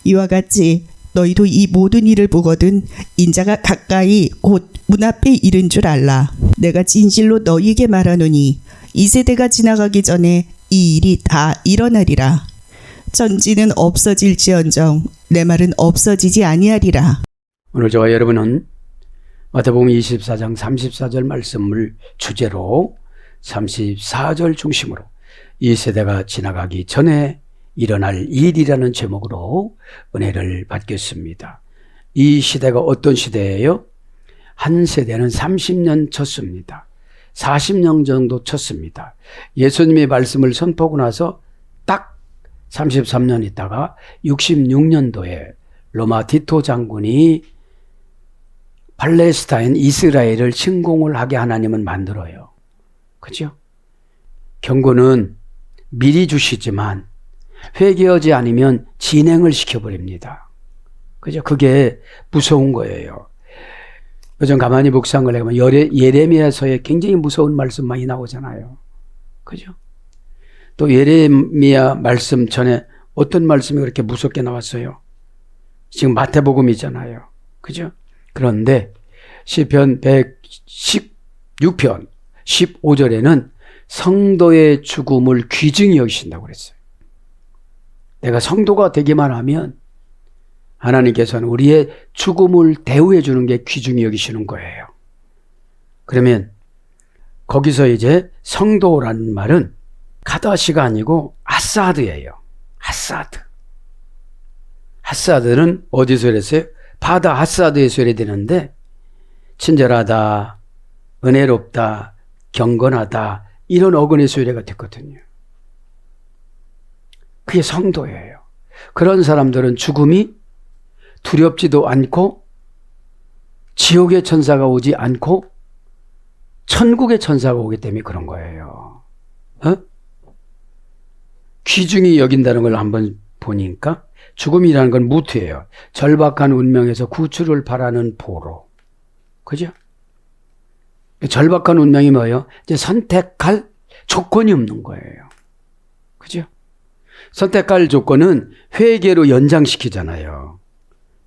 이와 같이 너희도 이 모든 일을 보거든 인자가 가까이 곧 문 앞에 이른 줄 알라. 내가 진실로 너희에게 말하노니 이 세대가 지나가기 전에 이 일이 다 일어나리라. 천지는 없어질지언정 내 말은 없어지지 아니하리라. 오늘 저와 여러분은 마태복음 24장 34절 말씀을 주제로 34절 중심으로 이 세대가 지나가기 전에 일어날 일이라는 제목으로 은혜를 받겠습니다. 이 시대가 어떤 시대예요? 한 세대는 30년 쳤습니다. 40년 정도 쳤습니다. 예수님의 말씀을 선포하고 나서 딱 33년 있다가 66년도에 로마 티토 장군이 팔레스타인 이스라엘을 침공을 하게 하나님은 만들어요. 그죠? 경고는 미리 주시지만 회개하지 않으면 진행을 시켜버립니다. 그죠? 그게 무서운 거예요. 요즘 가만히 묵상을 해보면 예레미야서에 굉장히 무서운 말씀 많이 나오잖아요. 그죠? 또 예레미야 말씀 전에 어떤 말씀이 그렇게 무섭게 나왔어요? 지금 마태복음이잖아요. 그죠? 그런데 시편 116편 15절에는 성도의 죽음을 귀중히 여기신다고 그랬어요. 내가 성도가 되기만 하면 하나님께서는 우리의 죽음을 대우해 주는 게 귀중히 여기시는 거예요. 그러면 거기서 이제 성도라는 말은 가다시가 아니고 아사드예요. 아사드. 아사드는 어디서 이랬어요? 바다 아사드에서 이래 되는데 친절하다, 은혜롭다, 경건하다 이런 어근의 소리가 됐거든요. 그게 성도예요. 그런 사람들은 죽음이 두렵지도 않고 지옥의 천사가 오지 않고 천국의 천사가 오기 때문에 그런 거예요. 귀중히 여긴다는 걸 한번 보니까 죽음이라는 건 무트예요. 절박한 운명에서 구출을 바라는 보로. 그죠? 절박한 운명이 뭐예요? 이제 선택할 조건이 없는 거예요. 그죠? 선택할 조건은 회개로 연장시키잖아요.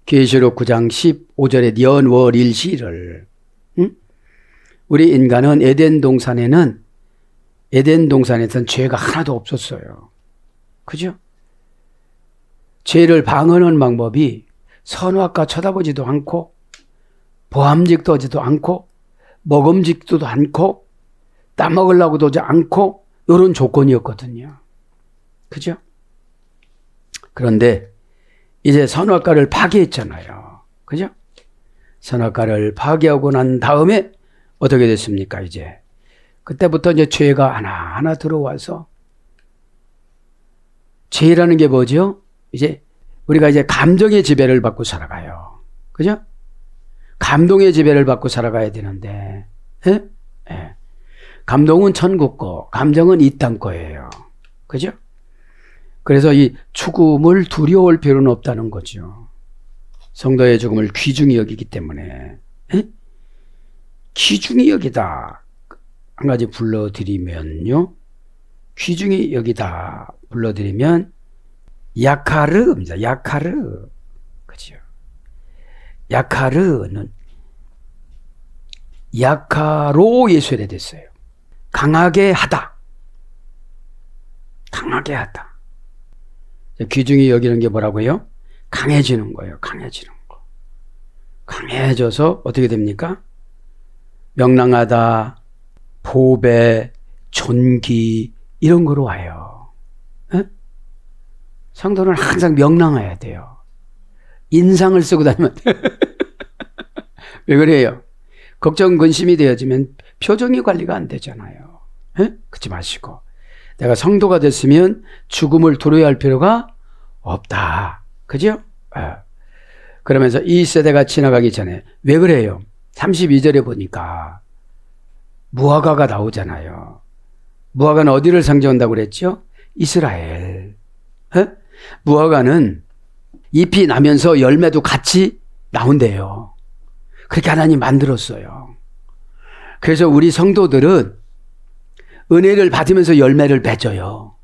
계시록 9장 15절에 연월 일시를. 우리 인간은 에덴 동산에서는 죄가 하나도 없었어요. 그죠? 죄를 방어하는 방법이 선악과 쳐다보지도 않고 보암직도 하지도 않고 먹음직도 않고 따먹으려고도 하지 않고 이런 조건이었거든요. 그죠? 그런데 이제 선악과를 파괴했잖아요. 그죠? 선악과를 파괴하고 난 다음에 어떻게 됐습니까? 이제 그때부터 이제 죄가 하나하나 들어와서 죄라는 게 뭐죠? 이제 우리가 이제 감정의 지배를 받고 살아가요. 그죠? 감동의 지배를 받고 살아가야 되는데, 예? 예. 감동은 천국 거, 감정은 이 땅 거예요. 그죠? 그래서 이 죽음을 두려워할 필요는 없다는 거죠. 성도의 죽음을 귀중히 여기기 때문에. 에? 귀중히 여기다. 한 가지 불러드리면요. 귀중히 여기다 불러드리면 야카르입니다. 야카르. 그죠? 야카르는 야카로 예수에 됐어요. 강하게 하다. 강하게 하다. 귀중히 여기는 게 뭐라고요? 강해지는 거예요. 강해지는 거. 강해져서 어떻게 됩니까? 명랑하다, 보배, 존귀 이런 거로 와요. 에? 성도는 항상 명랑해야 돼요. 인상을 쓰고 다니면 왜 그래요? 걱정 근심이 되어지면 표정이 관리가 안 되잖아요. 에? 그러지 마시고 내가 성도가 됐으면 죽음을 두려워할 필요가 없다. 그죠? 그러면서 이 세대가 지나가기 전에 왜 그래요? 32절에 보니까 무화과가 나오잖아요. 무화과는 어디를 상징한다고 그랬죠? 이스라엘. 무화과는 잎이 나면서 열매도 같이 나온대요. 그렇게 하나님 만들었어요. 그래서 우리 성도들은 은혜를 받으면서 열매를 맺어요.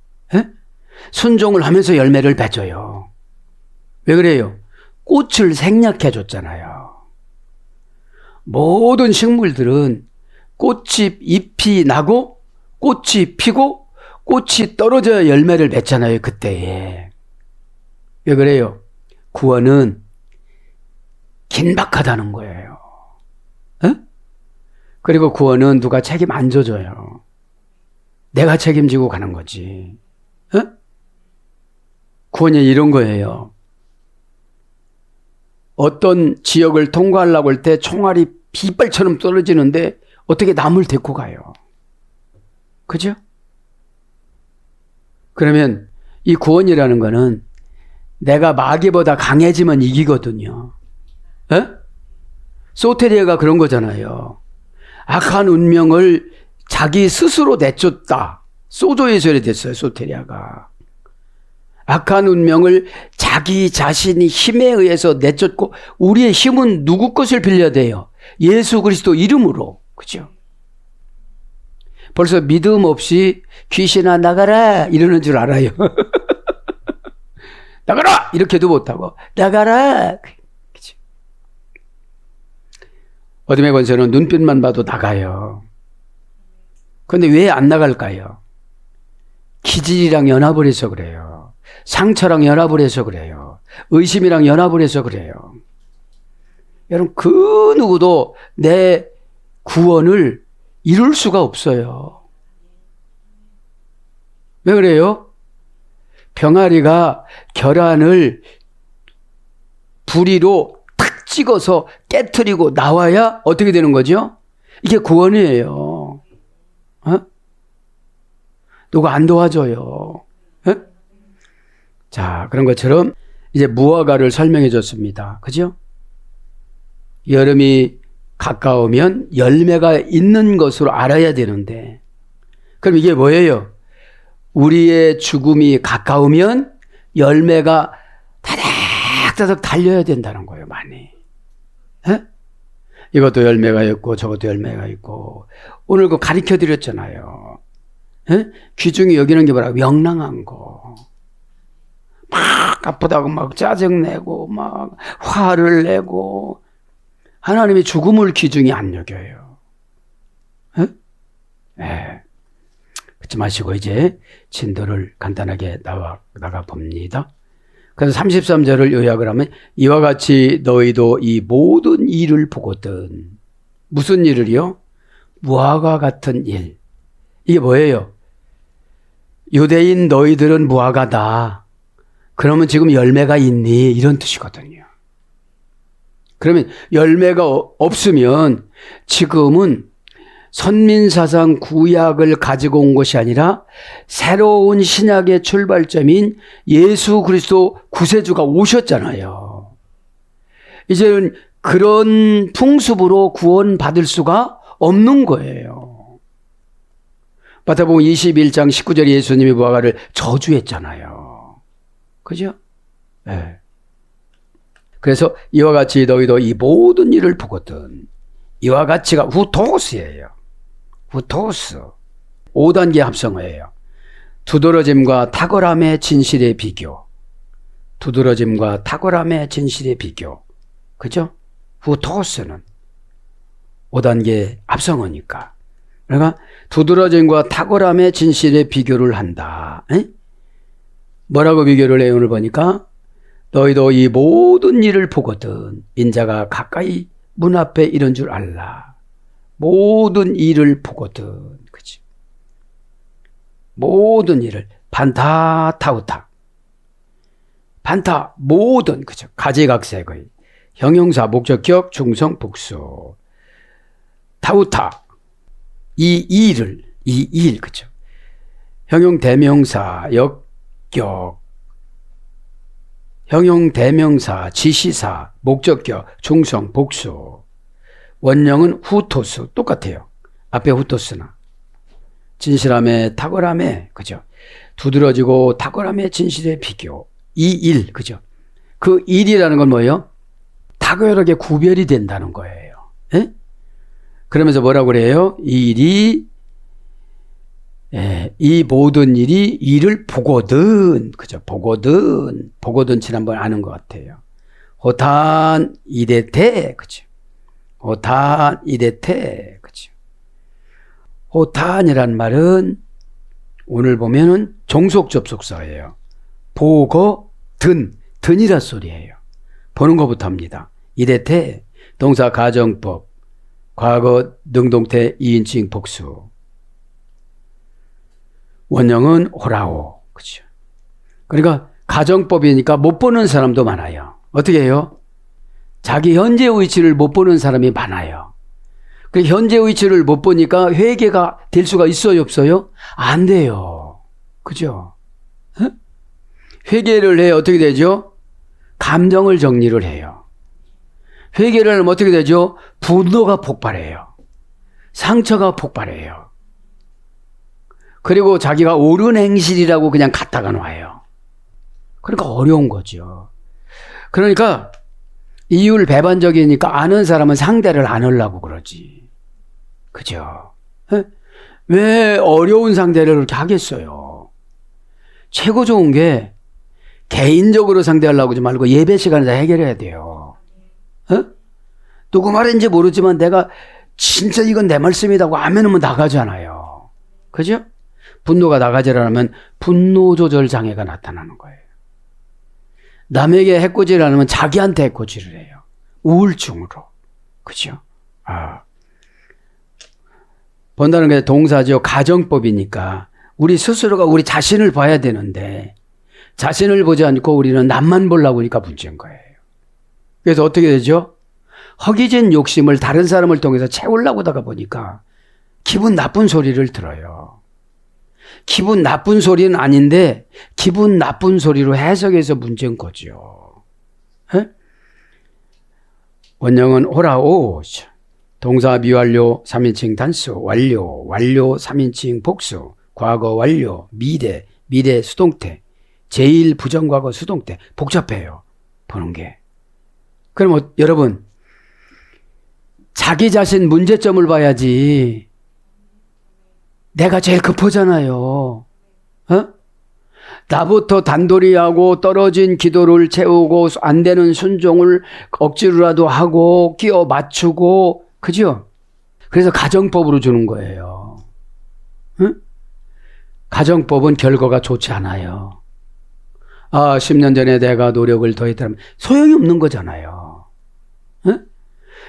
순종을 하면서 열매를 맺어요. 왜 그래요? 꽃을 생략해 줬잖아요. 모든 식물들은 꽃이 잎이 나고 꽃이 피고 꽃이 떨어져야 열매를 맺잖아요. 그때에. 왜 그래요? 구원은 긴박하다는 거예요. 에? 그리고 구원은 누가 책임 안 져줘요. 내가 책임지고 가는 거지. 에? 구원이 이런 거예요. 어떤 지역을 통과하려고 할 때 총알이 비발처럼 떨어지는데 어떻게 남을 데리고 가요? 그죠? 그러면 이 구원이라는 거는 내가 마귀보다 강해지면 이기거든요. 에? 소테리아가 그런 거잖아요. 악한 운명을 자기 스스로 내쫓다. 소조에서 됐어요, 소테리아가. 악한 운명을 자기 자신이 힘에 의해서 내쫓고, 우리의 힘은 누구 것을 빌려야 돼요? 예수 그리스도 이름으로. 그죠? 벌써 믿음 없이 귀신아 나가라 이러는 줄 알아요. 나가라! 이렇게도 못하고 나가라! 그죠? 어둠의 권세는 눈빛만 봐도 나가요. 그런데 왜 안 나갈까요? 기질이랑 연합을 해서 그래요. 상처랑 연합을 해서 그래요. 의심이랑 연합을 해서 그래요. 여러분, 그 누구도 내 구원을 이룰 수가 없어요. 왜 그래요? 병아리가 계란을 부리로 탁 찍어서 깨트리고 나와야 어떻게 되는 거죠? 이게 구원이에요. 어? 누가 안 도와줘요. 어? 자, 그런 것처럼 이제 무화과를 설명해 줬습니다. 그죠? 여름이 가까우면 열매가 있는 것으로 알아야 되는데, 그럼 이게 뭐예요? 우리의 죽음이 가까우면 열매가 다닥다닥 달려야 된다는 거예요, 많이. 에? 이것도 열매가 있고 저것도 열매가 있고, 오늘 그 가르쳐 드렸잖아요. 에? 귀중히 여기는 게 뭐라? 명랑한 거. 막 아프다고 막 짜증내고 막 화를 내고, 하나님이 죽음을 귀중히 안 여겨요. 네. 그렇지 마시고 이제 진도를 간단하게 나가 봅니다. 그래서 33절을 요약을 하면, 이와 같이 너희도 이 모든 일을 보거든. 무슨 일을요? 무화과 같은 일. 이게 뭐예요? 유대인 너희들은 무화과다. 그러면 지금 열매가 있니? 이런 뜻이거든요. 그러면 열매가 없으면 지금은 선민사상 구약을 가지고 온 것이 아니라 새로운 신약의 출발점인 예수 그리스도 구세주가 오셨잖아요. 이제는 그런 풍습으로 구원받을 수가 없는 거예요. 마태복음 21장 19절에 예수님이 무화과를 저주했잖아요. 그죠? 네. 그래서 이와 같이 너희도 이 모든 일을 보거든. 이와 같이가 후토스예요. 후토스. 5단계 합성어예요. 두드러짐과 탁월함의 진실의 비교. 두드러짐과 탁월함의 진실의 비교. 그죠? 후토스는 5단계 합성어니까. 그러니까 두드러짐과 탁월함의 진실의 비교를 한다. 에? 뭐라고 비교를 해요? 오늘 보니까 너희도 이 모든 일을 보거든. 인자가 가까이 문 앞에 이런 줄 알라. 모든 일을 보거든. 그치? 모든 일을. 반타, 타우타. 반타, 모든. 그죠? 가지각색의. 형용사, 목적격, 중성, 복수. 타우타. 이 일. 그죠? 형용, 대명사, 역격. 형용, 대명사, 지시사, 목적격, 중성, 복수. 원형은 후토스. 똑같아요. 앞에 후토스나. 진실함에, 탁월함에, 그죠? 두드러지고 탁월함에 진실의 비교. 이 일, 그죠? 그 일이라는 건 뭐예요? 탁월하게 구별이 된다는 거예요. 에? 그러면서 뭐라고 그래요? 이 일이 이 모든 일이 이를 보거든. 그죠? 보거든. 보거든 지난번 아는 것 같아요. 호탄 이데테. 그죠? 호탄 이데테. 그죠? 호탄이란 말은 오늘 보면은 종속 접속사예요. 보거든. 든이란 소리예요. 보는 것부터 합니다. 이데테. 동사 가정법. 과거 능동태 2인칭 복수. 원형은 호라오. 그죠? 그러니까 가정법이니까 못 보는 사람도 많아요. 어떻게 해요? 자기 현재의 위치를 못 보는 사람이 많아요. 그 현재의 위치를 못 보니까 회개가 될 수가 있어요, 없어요? 안 돼요. 그죠? 회개를 해 어떻게 되죠? 감정을 정리를 해요. 회개를 하면 어떻게 되죠? 분노가 폭발해요. 상처가 폭발해요. 그리고 자기가 옳은 행실이라고 그냥 갖다가 놔요. 그러니까 어려운 거죠. 그러니까 이율 배반적이니까 아는 사람은 상대를 안 하려고 그러지. 그죠? 왜 어려운 상대를 그렇게 하겠어요? 최고 좋은 게 개인적으로 상대하려고 하지 말고 예배 시간에 다 해결해야 돼요. 누구 말인지 모르지만 내가 진짜 이건 내 말씀이라고 아멘하면 나가잖아요. 그죠? 분노가 나가지라면 분노 조절 장애가 나타나는 거예요. 남에게 해코지를 안 하면 자기한테 해코지를 해요. 우울증으로. 그죠? 본다는 게 동사죠. 가정법이니까 우리 스스로가 우리 자신을 봐야 되는데 자신을 보지 않고 우리는 남만 보려고 하니까 문제인 거예요. 그래서 어떻게 되죠? 허기진 욕심을 다른 사람을 통해서 채우려고 하다가 보니까 기분 나쁜 소리를 들어요. 기분 나쁜 소리는 아닌데 기분 나쁜 소리로 해석해서 문제인 거죠. 원형은 호라오. 동사 미완료 3인칭 단수 완료 3인칭 복수 과거 완료 미래 수동태 제일 부정과거 수동태 복잡해요. 보는 게. 그럼 여러분 자기 자신 문제점을 봐야지. 내가 제일 급하잖아요. 나부터 단도리하고 떨어진 기도를 채우고 안 되는 순종을 억지로라도 하고 끼워 맞추고 그죠? 그래서 가정법으로 주는 거예요. 가정법은 결과가 좋지 않아요. 10년 전에 내가 노력을 더했다면 소용이 없는 거잖아요.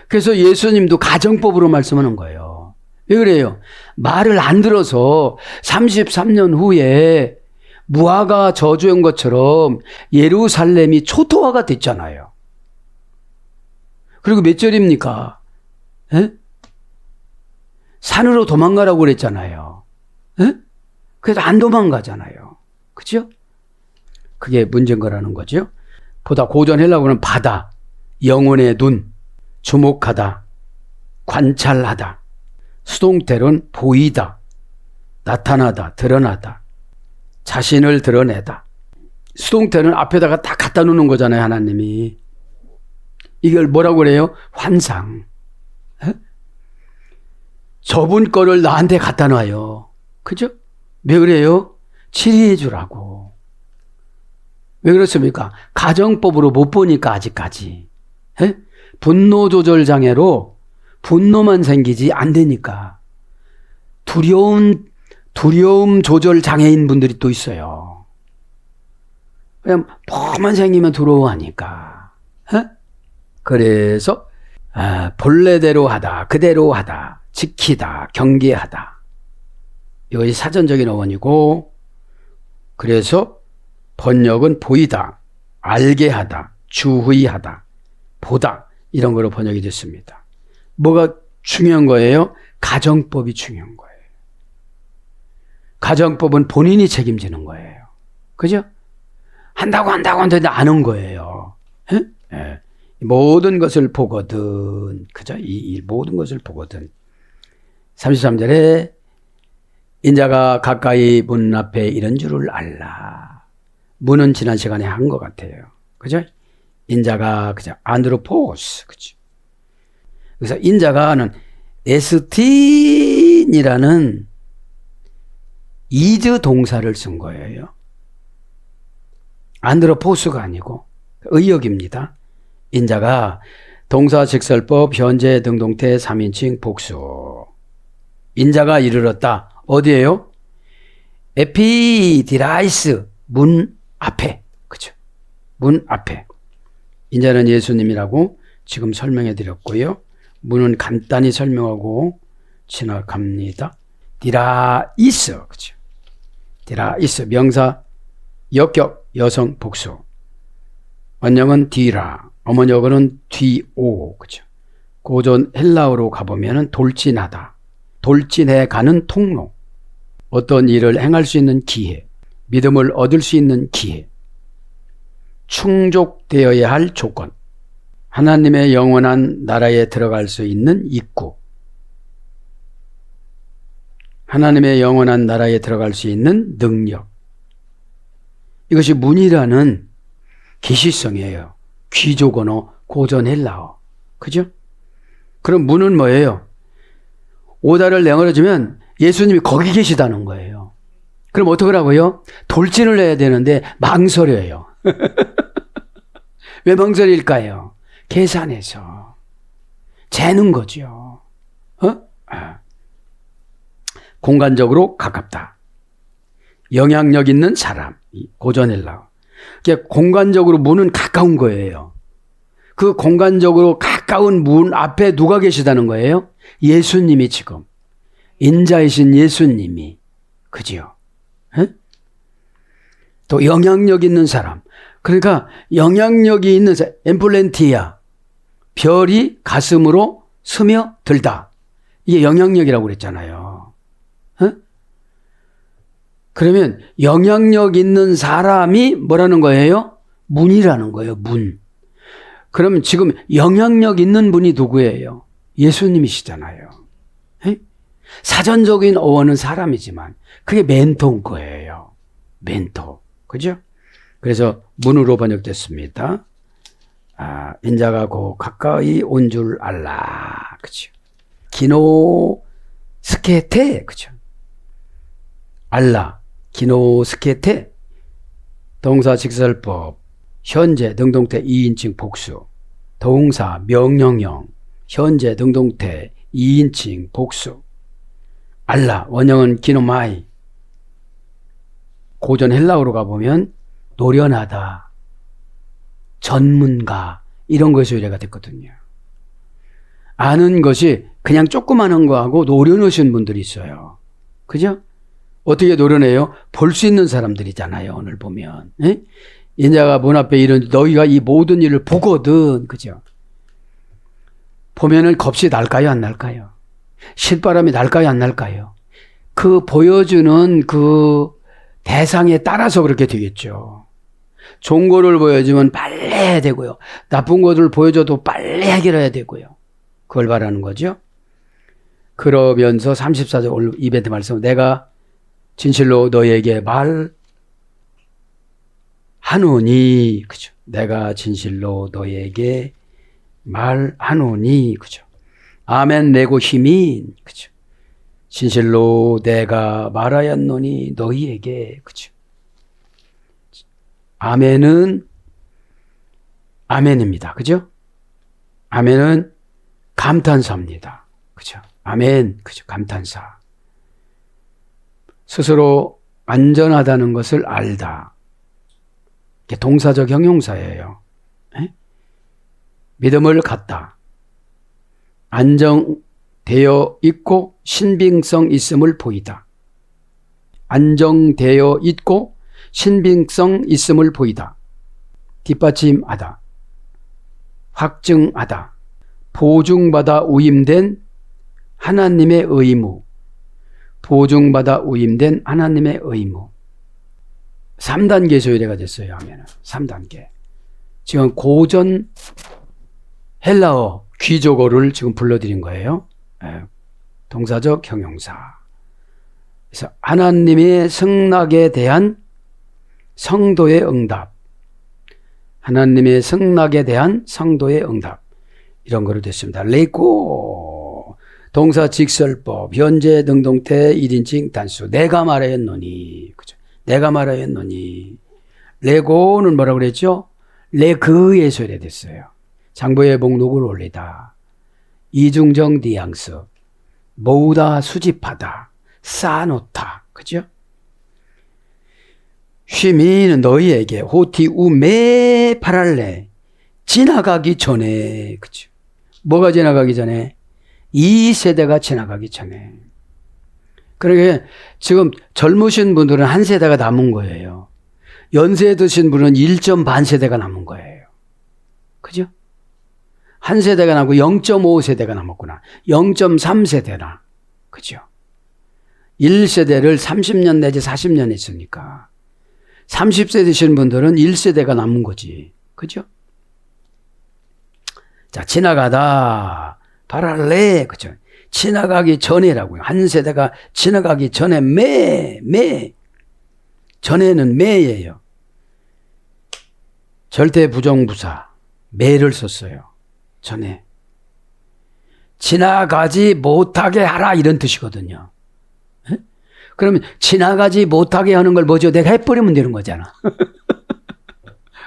그래서 예수님도 가정법으로 말씀하는 거예요. 왜 그래요? 말을 안 들어서 33년 후에 무화과 저주한 것처럼 예루살렘이 초토화가 됐잖아요. 그리고 몇 절입니까? 산으로 도망가라고 그랬잖아요. 그래서 안 도망가잖아요. 그죠? 그게 문제인 거라는 거죠. 보다 고전 헬라어는 바다, 영혼의 눈, 주목하다, 관찰하다. 수동태로는 보이다, 나타나다, 드러나다, 자신을 드러내다. 수동태는 앞에다가 딱 갖다 놓는 거잖아요, 하나님이. 이걸 뭐라고 그래요? 환상. 저분 거를 나한테 갖다 놔요. 그죠? 왜 그래요? 치리해 주라고. 왜 그렇습니까? 가정법으로 못 보니까 아직까지. 분노 조절 장애로 분노만 생기지 안 되니까. 두려움 조절 장애인 분들이 또 있어요. 그냥 뭐만 생기면 두려워하니까. 그래서 본래대로 하다, 그대로 하다, 지키다, 경계하다. 이것이 사전적인 어원이고, 그래서 번역은 보이다, 알게 하다, 주의하다, 보다 이런 거로 번역이 됐습니다. 뭐가 중요한 거예요? 가정법이 중요한 거예요. 가정법은 본인이 책임지는 거예요. 그죠? 한다고 안 하는 거예요. 예. 모든 것을 보거든. 그죠? 이 모든 것을 보거든. 33절에 인자가 가까이 문 앞에 이른 줄을 알라. 문은 지난 시간에 한 것 같아요. 그죠? 인자가 그죠? 안드로포스. 그죠? 그래서 인자가는 에스틴이라는 이즈 동사를 쓴 거예요. 안드로포스가 아니고 의역입니다. 인자가 동사 직설법 현재 등동태 3인칭 복수. 인자가 이르렀다. 어디에요? 에피디라이스 문 앞에. 그죠? 문 앞에. 인자는 예수님이라고 지금 설명해 드렸고요. 문은 간단히 설명하고 지나갑니다. 디라이스. 그죠? 디라이스 명사 역격 여성 복수. 원형은 디라. 어머니어는 뒤오. 그죠? 고전 헬라어로 가보면은 돌진하다. 돌진해 가는 통로. 어떤 일을 행할 수 있는 기회. 믿음을 얻을 수 있는 기회. 충족되어야 할 조건. 하나님의 영원한 나라에 들어갈 수 있는 입구. 하나님의 영원한 나라에 들어갈 수 있는 능력. 이것이 문이라는 기시성이에요. 귀족 언어, 고전 헬라어. 그죠? 그럼 문은 뭐예요? 오다를 내걸어주면 예수님이 거기 계시다는 거예요. 그럼 어떡하라고요? 돌진을 해야 되는데 망설여요. 왜 망설일까요? 계산해서. 재는 거죠. 공간적으로 가깝다. 영향력 있는 사람. 고전 헬라어. 공간적으로 문은 가까운 거예요. 그 공간적으로 가까운 문 앞에 누가 계시다는 거예요? 예수님이 지금. 인자이신 예수님이. 그지요? 에? 또 영향력 있는 사람. 그러니까 영향력이 있는 사람. 엠플렌티아. 별이 가슴으로 스며들다. 이게 영향력이라고 그랬잖아요. 에? 그러면 영향력 있는 사람이 뭐라는 거예요? 문이라는 거예요. 문. 그러면 지금 영향력 있는 분이 누구예요? 예수님이시잖아요. 에? 사전적인 어원은 사람이지만 그게 멘토인 거예요. 멘토. 그죠? 그래서 문으로 번역됐습니다. 인자가 곧 가까이 온 줄 알라. 그죠? 기노스케테. 그죠? 알라. 기노스케테. 동사 직설법. 현재 능동태 2인칭 복수. 동사 명령형. 현재 능동태 2인칭 복수. 알라. 원형은 기노마이. 고전 헬라어로 가보면 노련하다. 전문가. 이런 것이 의뢰가 됐거든요. 아는 것이 그냥 조그마한 거하고 노려놓으신 분들이 있어요. 그죠? 어떻게 노려내요? 볼 수 있는 사람들이잖아요. 오늘 보면. 에? 인자가 문 앞에 이런 너희가 이 모든 일을 보거든. 그죠? 보면은 겁이 날까요? 안 날까요? 실바람이 날까요? 안 날까요? 그 보여주는 그 대상에 따라서 그렇게 되겠죠. 좋은 거를 보여주면 빨리 해야 되고요. 나쁜 것을 보여줘도 빨리 해결해야 되고요. 그걸 말하는 거죠. 그러면서 34절 오늘 이벤트 말씀, 내가 진실로 너에게 말하노니, 그죠? 내가 진실로 너에게 말하노니, 그죠? 아멘 내고 힘인, 그죠? 진실로 내가 말하였노니 너희에게, 그죠? 아멘은 아멘입니다. 그죠? 아멘은 감탄사입니다. 그죠? 아멘, 그죠? 감탄사. 스스로 안전하다는 것을 알다. 이게 동사적 형용사예요. 에? 믿음을 갖다. 안정되어 있고 신빙성 있음을 보이다. 안정되어 있고 신빙성 있음을 보이다. 뒷받침하다. 확증하다. 보증받아 위임된 하나님의 의무. 보증받아 위임된 하나님의 의무. 3단계에서 의뢰가 됐어요. 하면은 3단계. 지금 고전 헬라어 귀족어를 지금 불러드린 거예요. 동사적 형용사. 그래서 하나님의 승낙에 대한 성도의 응답. 하나님의 승낙에 대한 성도의 응답. 이런 거로 됐습니다. 레고 동사 직설법, 현재 능동태 1인칭 단수. 내가 말하였노니. 그죠? 내가 말하였노니. 레고는 뭐라고 그랬죠? 레그에 소개됐어요. 장부의 목록을 올리다. 이중적 뉘앙스. 모으다, 수집하다. 쌓아놓다. 그죠? 쉼이는 너희에게 호티 우메 파랄레. 지나가기 전에. 그죠? 뭐가 지나가기 전에? 이 세대가 지나가기 전에. 그러게 지금 젊으신 분들은 한 세대가 남은 거예요. 연세 드신 분은 1.5세대가 남은 거예요. 그죠? 한 세대가 남고 0.5세대가 남았구나. 0.3세대나. 그죠? 1세대를 30년 내지 40년 했으니까 30세 되신 분들은 1세대가 남은 거지. 그죠? 자, 지나가다. 바랄레. 그죠? 지나가기 전에라고요. 한 세대가 지나가기 전에 매. 전에는 매예요. 절대 부정부사. 매를 썼어요. 전에. 지나가지 못하게 하라 이런 뜻이거든요. 에? 그러면 지나가지 못하게 하는 걸 뭐죠? 내가 해버리면 되는 거잖아.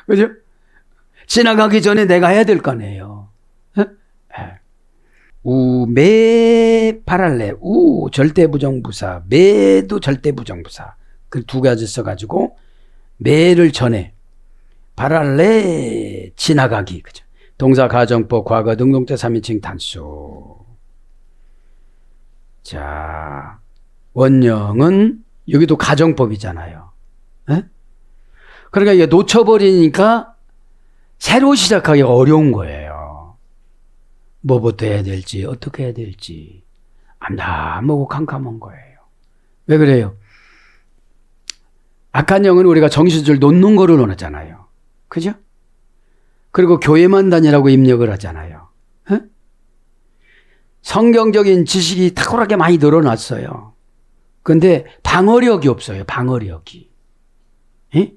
그죠? 지나가기 전에 내가 해야 될 거 아니에요. 우매 파랄레. 우 절대 부정부사. 매도 절대 부정부사. 그 두 가지 써가지고 매를 전에 파랄레 지나가기. 그죠? 동사 가정법 과거 능동태 3인칭 단수. 자, 원형은 여기도 가정법이잖아요. 에? 그러니까 이게 놓쳐버리니까 새로 시작하기 어려운 거예요. 뭐부터 해야 될지 어떻게 해야 될지 암담하고 캄캄한 거예요. 왜 그래요? 악한 영은 우리가 정신줄 놓는 거를 원하잖아요. 그죠? 그리고 교회만 다니라고 입력을 하잖아요. 에? 성경적인 지식이 탁월하게 많이 늘어났어요. 근데 방어력이 없어요. 방어력이. 에?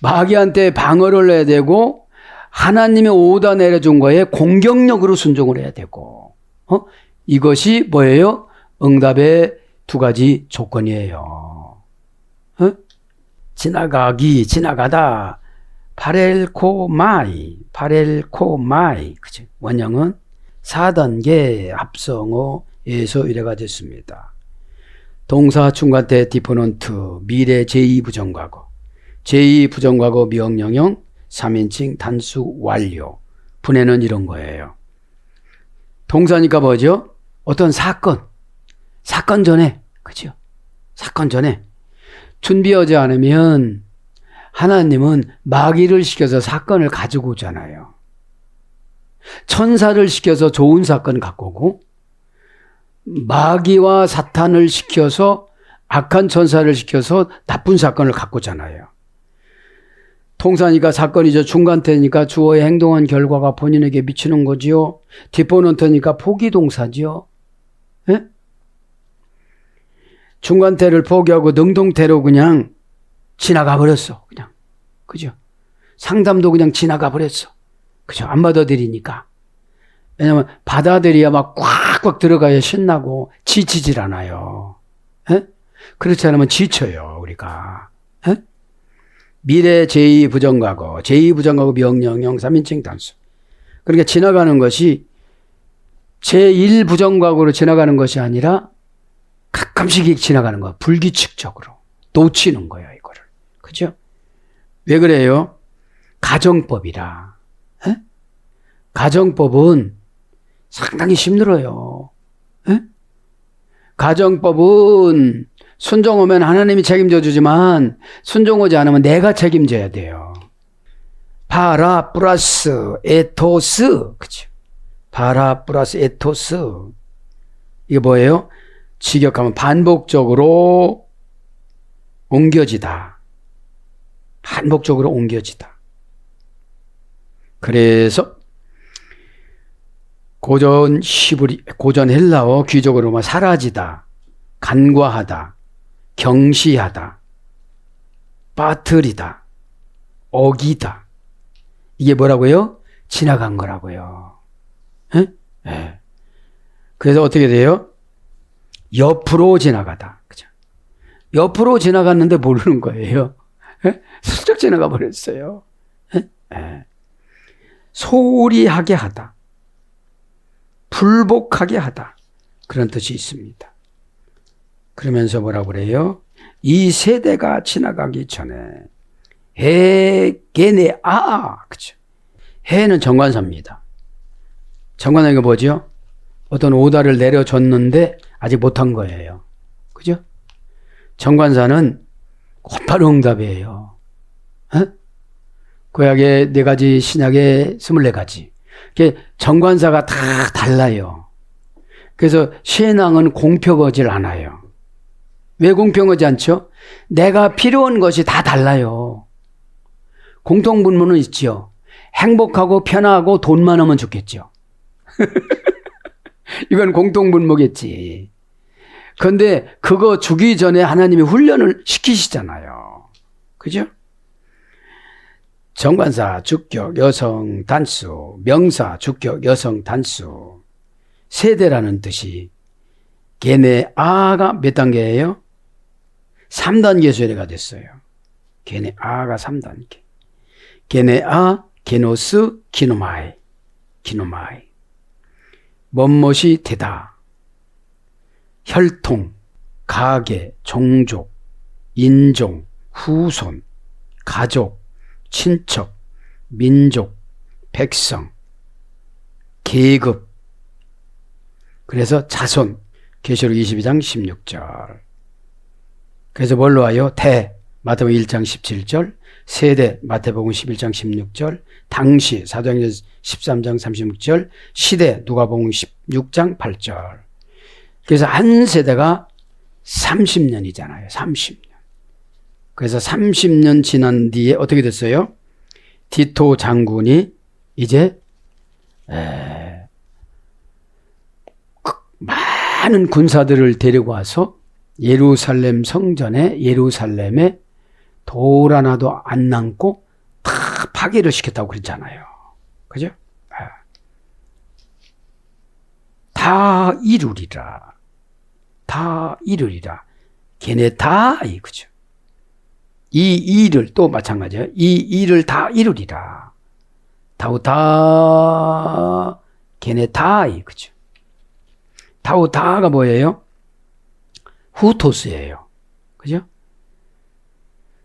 마귀한테 방어를 해야 되고 하나님의 오다 내려준 거에 공격력으로 순종을 해야 되고 이것이 뭐예요? 응답의 두 가지 조건이에요. 지나가기, 지나가다. 파렐코마이. 그치? 원형은 4단계 합성어에서 이래가 됐습니다. 동사 중간태 디포넌트, 미래 제2부정과거, 제2부정과거 미억령형, 3인칭 단수 완료. 분해는 이런 거예요. 동사니까 뭐죠? 어떤 사건 전에, 그죠? 사건 전에 준비하지 않으면 하나님은 마귀를 시켜서 사건을 가지고 오잖아요. 천사를 시켜서 좋은 사건 갖고 오고 마귀와 사탄을 시켜서 악한 천사를 시켜서 나쁜 사건을 갖고 오잖아요. 통사니까 사건이죠. 중간태니까 주어의 행동한 결과가 본인에게 미치는 거지요. 디포넌트니까 포기동사지요. 예? 중간태를 포기하고 능동태로 그냥 지나가 버렸어. 그냥. 그죠? 상담도 그냥 지나가 버렸어. 그죠? 안 받아들이니까. 왜냐면 받아들여야 막 꽉꽉 들어가야 신나고 지치질 않아요. 에? 그렇지 않으면 지쳐요, 우리가. 에? 미래 제2부정과거, 제2부정과거 명령형 3인칭 단수. 그러니까 지나가는 것이 제1부정과거로 지나가는 것이 아니라 가끔씩 지나가는 거야. 불규칙적으로. 놓치는 거예요, 이거를. 그죠? 왜 그래요? 가정법이라. 에? 가정법은 상당히 힘들어요. 에? 가정법은 순종하면 하나님이 책임져 주지만 순종하지 않으면 내가 책임져야 돼요. 파라 플러스 에토스. 그죠? 파라 플러스 에토스. 이게 뭐예요? 직역하면 반복적으로 옮겨지다. 반복적으로 옮겨지다. 그래서 고전 히브리, 고전 헬라어 귀족으로 말 사라지다, 간과하다, 경시하다, 빠뜨리다, 어기다. 이게 뭐라고요? 지나간 거라고요. 에? 네. 그래서 어떻게 돼요? 옆으로 지나가다. 그죠? 옆으로 지나갔는데 모르는 거예요. 슬쩍 지나가 버렸어요. 소홀히 하게 하다. 불복하게 하다. 그런 뜻이 있습니다. 그러면서 뭐라고 그래요? 이 세대가 지나가기 전에 게네 그죠? 해는 정관사입니다. 정관사가 뭐죠? 어떤 오다를 내려줬는데 아직 못한 거예요. 그죠? 정관사는 곧바로 응답이에요. 구약의 4가지, 신약의 24가지. 정관사가 다 달라요. 그래서 신앙은 공평하지 않아요. 왜 공평하지 않죠? 내가 필요한 것이 다 달라요. 공통분모는 있죠. 행복하고 편하고 돈만 하면 좋겠죠. 이건 공통분모겠지. 그런데 그거 주기 전에 하나님이 훈련을 시키시잖아요. 그죠? 정관사, 주격, 여성, 단수, 명사, 주격, 여성, 단수. 세대라는 뜻이 게네아가 몇 단계예요? 3단계 세대가 됐어요. 게네아가 3단계. 게네아, 게노스, 기노마이. 멋멋이 되다. 혈통, 가계, 종족, 인종, 후손, 가족, 친척, 민족, 백성, 계급. 그래서 자손, 계시록 22장 16절. 그래서 뭘로 와요? 마태복음 1장 17절, 세대, 마태복음 11장 16절, 당시, 사도행전 13장 36절, 시대, 누가복음 16장 8절. 그래서 한 세대가 30년이잖아요. 30년. 그래서 30년 지난 뒤에 어떻게 됐어요? 디토 장군이 이제 많은 군사들을 데리고 와서 예루살렘 성전에 예루살렘에 돌 하나도 안 남고 다 파괴를 시켰다고 그랬잖아요. 그죠? 다 이루리라. 다 이루리라. 걔네 다 그죠? 이 일을 또 마찬가지예요. 이 일을 다 이루리라. 다우다 걔네 다 그죠? 다우다가 뭐예요? 후토스예요. 그죠?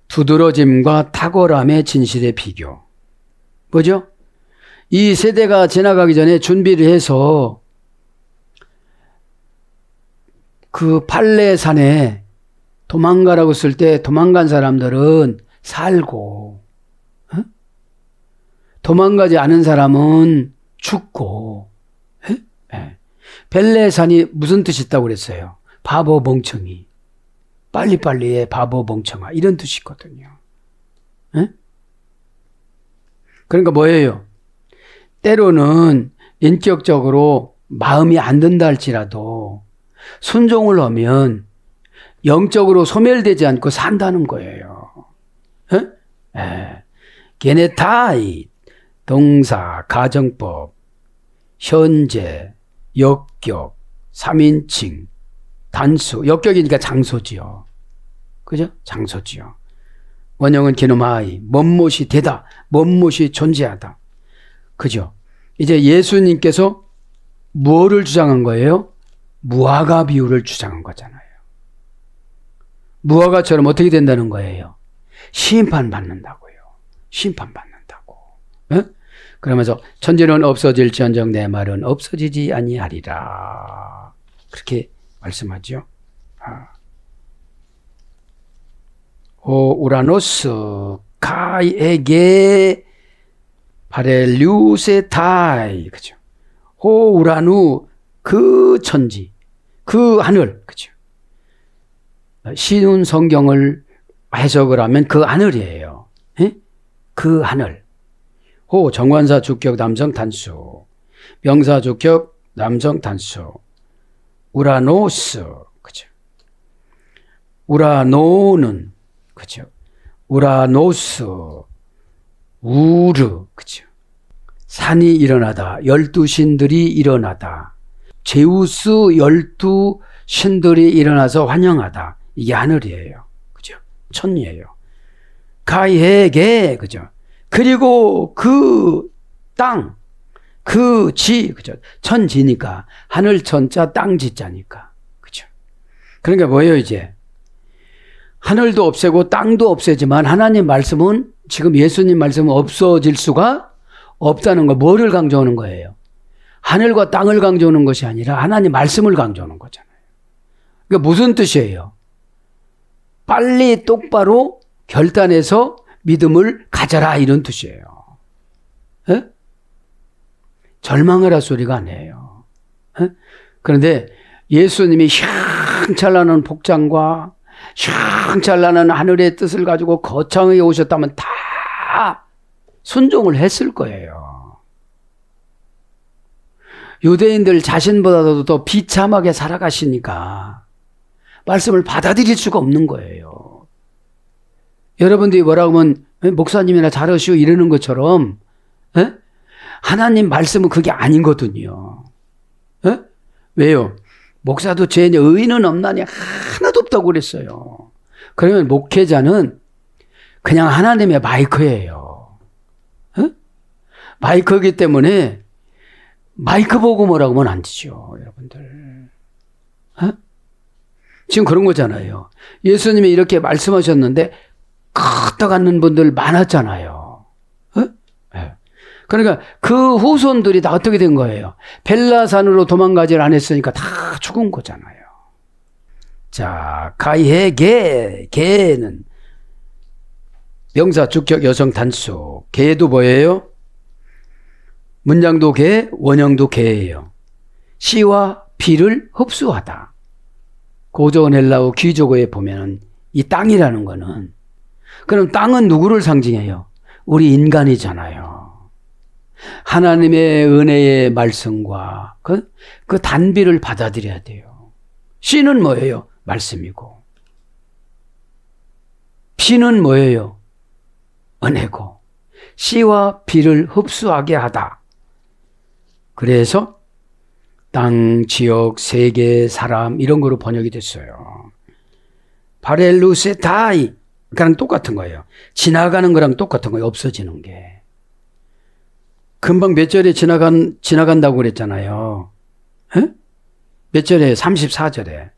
두드러짐과 탁월함의 진실의 비교. 뭐죠? 이 세대가 지나가기 전에 준비를 해서 그 팔레산에 도망가라고 쓸 때 도망간 사람들은 살고, 도망가지 않은 사람은 죽고, 벨레산이 무슨 뜻이 있다고 그랬어요? 바보 멍청이. 빨리빨리 해, 바보 멍청아. 이런 뜻이 있거든요. 그러니까 뭐예요? 때로는 인격적으로 마음이 안 든다 할지라도 순종을 하면 영적으로 소멸되지 않고 산다는 거예요. 걔네 다 동사, 가정법, 현재, 역격, 3인칭, 단수, 역격이니까 장소지요. 그죠? 장소지요. 원형은 게노마이, 멋멋이 되다, 멋멋이 존재하다. 그죠? 이제 예수님께서 무엇을 주장한 거예요? 무화과 비유를 주장한 거잖아요. 무화과처럼 어떻게 된다는 거예요? 심판받는다고요. 심판받는다고. 그러면서 천지는 없어질지언정 내 말은 없어지지 아니하리라. 그렇게 말씀하죠. 오 우라노스 카이에게 바렐류세타이. 그죠? 호 우라누 그 천지, 그 하늘. 그죠? 쉬운 성경을 해석을 하면 그 하늘이에요. 그 하늘. 호 정관사 주격 남성 단수, 명사 주격 남성 단수. 우라노스. 그죠? 우라노는 그죠? 우라노스 우르. 그죠? 산이 일어나다, 12신들이 일어나다, 제우스 12 신들이 일어나서 환영하다. 이게 하늘이에요. 그죠? 천이에요. 가해게, 그죠? 그리고 그 땅, 그 지, 그죠? 천지니까. 하늘 천자, 땅 지자니까. 그죠? 그러니까 뭐예요, 이제? 하늘도 없애고 땅도 없애지만 하나님 말씀은 지금 예수님 말씀은 없어질 수가 없다는 거. 뭐를 강조하는 거예요? 하늘과 땅을 강조하는 것이 아니라 하나님 말씀을 강조하는 거잖아요. 그러니까 무슨 뜻이에요? 빨리 똑바로 결단해서 믿음을 가져라 이런 뜻이에요. 에? 절망하라 소리가 아니에요. 에? 그런데 예수님이 휘황찬란한 복장과 휘황찬란한 하늘의 뜻을 가지고 거창하게 오셨다면 다 순종을 했을 거예요. 유대인들 자신보다도 더 비참하게 살아가시니까 말씀을 받아들일 수가 없는 거예요. 여러분들이 뭐라고 하면 목사님이나 잘하시오 이러는 것처럼 에? 하나님 말씀은 그게 아니거든요. 에? 왜요? 목사도 제 의인은 없나니 하나도 없다고 그랬어요. 그러면 목회자는 그냥 하나님의 마이크예요. 에? 마이크이기 때문에 마이크 보고 뭐라고 하면 안 되죠, 여러분들. 에? 지금 그런 거잖아요. 예수님이 이렇게 말씀하셨는데 끄떡하는 분들 많았잖아요. 네. 그러니까 그 후손들이 다 어떻게 된 거예요? 벨라산으로 도망가질 않았으니까 다 죽은 거잖아요. 자, 가해게, 게는 명사 주격 여성 단수. 게도 뭐예요? 문장도 게, 원형도 게예요. 씨와 피를 흡수하다. 고전 헬라어 귀족어에 보면은 이 땅이라는 거는 그럼 땅은 누구를 상징해요? 우리 인간이잖아요. 하나님의 은혜의 말씀과 그 단비를 받아들여야 돼요. 씨는 뭐예요? 말씀이고. 피는 뭐예요? 은혜고. 씨와 피를 흡수하게 하다. 그래서 땅, 지역, 세계, 사람 이런 거로 번역이 됐어요. 바렐루세타이 그랑 똑같은 거예요. 지나가는 거랑 똑같은 거예요. 없어지는 게. 금방 몇 절에 지나간다고 그랬잖아요. 에? 몇 절에? 34절에.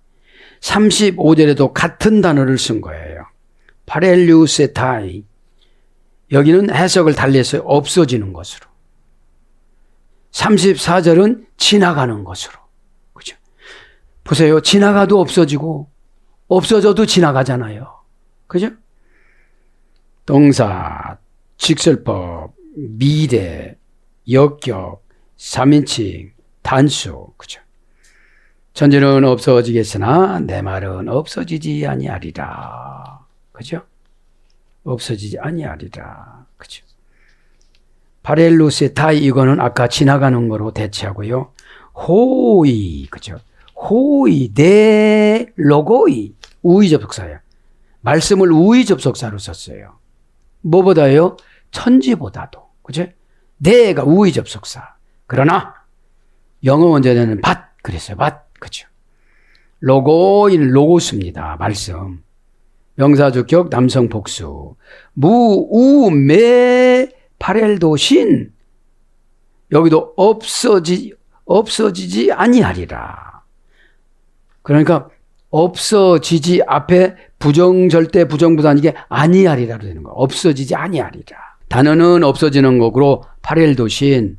35절에도 같은 단어를 쓴 거예요. 바렐루세타이. 여기는 해석을 달리해서 없어지는 것으로. 34절은 지나가는 것으로. 그죠? 보세요. 지나가도 없어지고, 없어져도 지나가잖아요. 그죠? 동사, 직설법, 미래, 역격, 3인칭, 단수. 그죠? 천지는 없어지겠으나 내 말은 없어지지 아니하리라. 그죠? 없어지지 아니하리라. 그죠? 바렐루세타이 이거는 아까 지나가는 거로 대체하고요. 호이, 그죠? 호이, 네, 로고이, 우의 접속사예요. 말씀을 우의 접속사로 썼어요. 뭐보다요? 천지보다도. 그죠? 네가 우의 접속사. 그러나 영어 원전에는 밭 그랬어요. 밭. 그죠? 로고인 로고스입니다. 말씀. 명사주격 남성 복수. 무, 우, 매, 파렐도 신. 여기도 없어지지 아니하리라. 그러니까 없어지지 앞에 부정절대 부정부단 이게 아니하리라로 되는 거예요. 없어지지 아니하리라. 단어는 없어지는 거고 파렐도 신.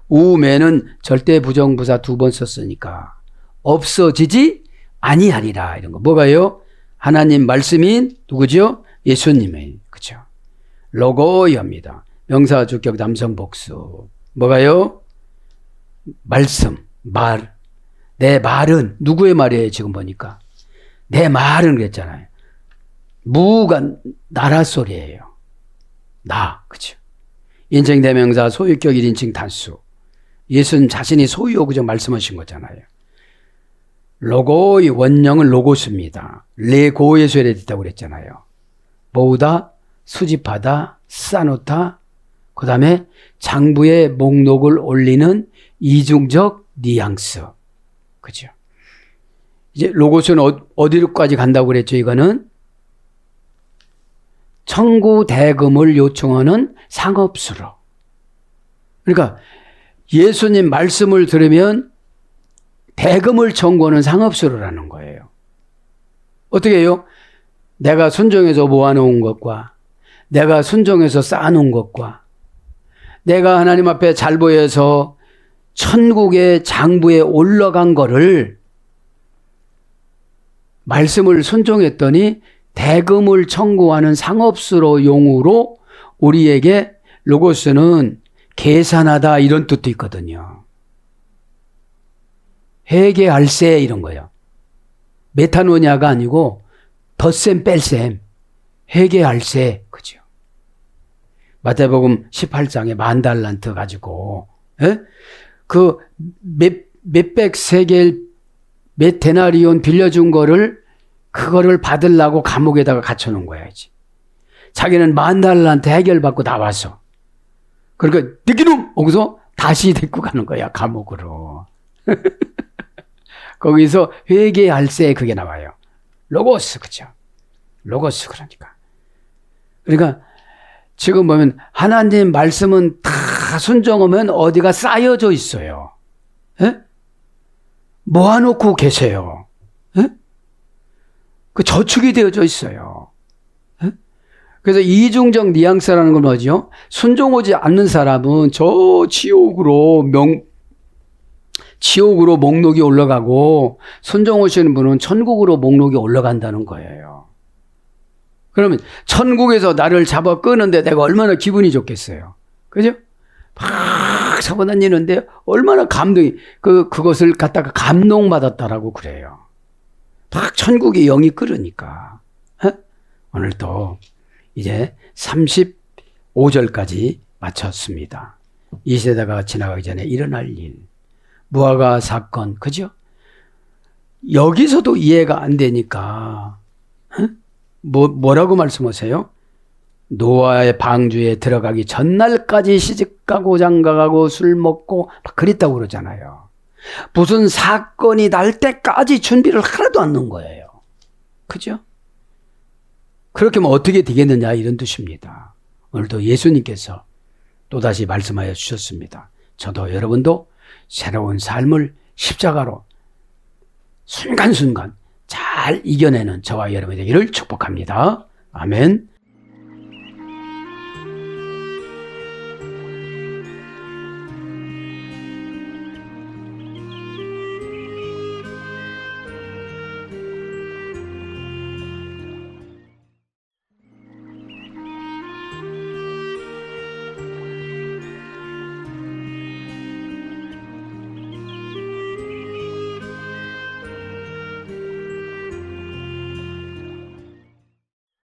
우매는 절대 부정부사 2번 썼으니까 없어지지 아니하리라 이런 거. 뭐가요? 하나님 말씀인 누구죠? 예수님의. 그죠? 로고이입니다. 명사 주격 남성 복수. 뭐가요? 말씀, 말. 내 말은 누구의 말이에요? 지금 보니까. 내 말은 그랬잖아요. 무가 나라 소리예요. 나. 그죠? 인칭 대명사 소유격 1인칭 단수. 예수님 자신이 소유요 그저 말씀하신 거잖아요. 로고의 원형은 로고스입니다. 레고에서 됐다고 그랬잖아요. 모으다, 수집하다, 쌓아놓다, 그 다음에 장부에 목록을 올리는 이중적 뉘앙스. 그죠? 이제 로고스는 어디로까지 간다고 그랬죠? 이거는 청구 대금을 요청하는 상업수로. 그러니까 예수님 말씀을 들으면 대금을 청구하는 상업수로라는 거예요. 어떻게 해요? 내가 순종해서 모아놓은 것과 내가 순종해서 쌓아놓은 것과 내가 하나님 앞에 잘 보여서 천국의 장부에 올라간 거를 말씀을 순종했더니 대금을 청구하는 상업수로 용으로 우리에게 로고스는 계산하다 이런 뜻도 있거든요. 회계할세 이런 거예요. 메타노니아가 아니고 덧셈 뺄셈 회계할세 그죠? 마태복음 18장에 10,000달란트 가지고 그 몇백 세겔 몇 데나리온 빌려준 거를 그거를 받으려고 감옥에다가 갇혀놓은 거야 이제. 자기는 10,000달란트 해결받고 나와서 그러니까 느끼놈 거기서 다시 데리고 가는 거야 감옥으로. 거기서 회계할세 그게 나와요. 로고스 그죠? 로고스 그러니까 지금 보면 하나님 말씀은 다 순종하면 어디가 쌓여져 있어요. 에? 모아놓고 계세요. 에? 그 저축이 되어져 있어요. 에? 그래서 이중적 뉘앙스라는 건 뭐죠? 순종하지 않는 사람은 저 지옥으로 목록이 올라가고 순종하시는 분은 천국으로 목록이 올라간다는 거예요. 그러면 천국에서 나를 잡아 끄는데 내가 얼마나 기분이 좋겠어요. 그죠? 막 잡아다니는데 얼마나 감동이 그것을 갖다가 감동받았다라고 그래요. 막 천국의 영이 끓으니까. 오늘도 이제 35절까지 마쳤습니다. 이 세대가 지나가기 전에 일어날 일. 무화과 사건, 그죠? 여기서도 이해가 안 되니까, 뭐라고 말씀하세요? 노아의 방주에 들어가기 전날까지 시집가고 장가가고 술 먹고 막 그랬다고 그러잖아요. 무슨 사건이 날 때까지 준비를 하나도 안 넣은 거예요. 그죠? 그렇게 하면 어떻게 되겠느냐 이런 뜻입니다. 오늘도 예수님께서 또다시 말씀하여 주셨습니다. 저도 여러분도 새로운 삶을 십자가로 순간순간 잘 이겨내는 저와 여러분이 되기를 축복합니다. 아멘.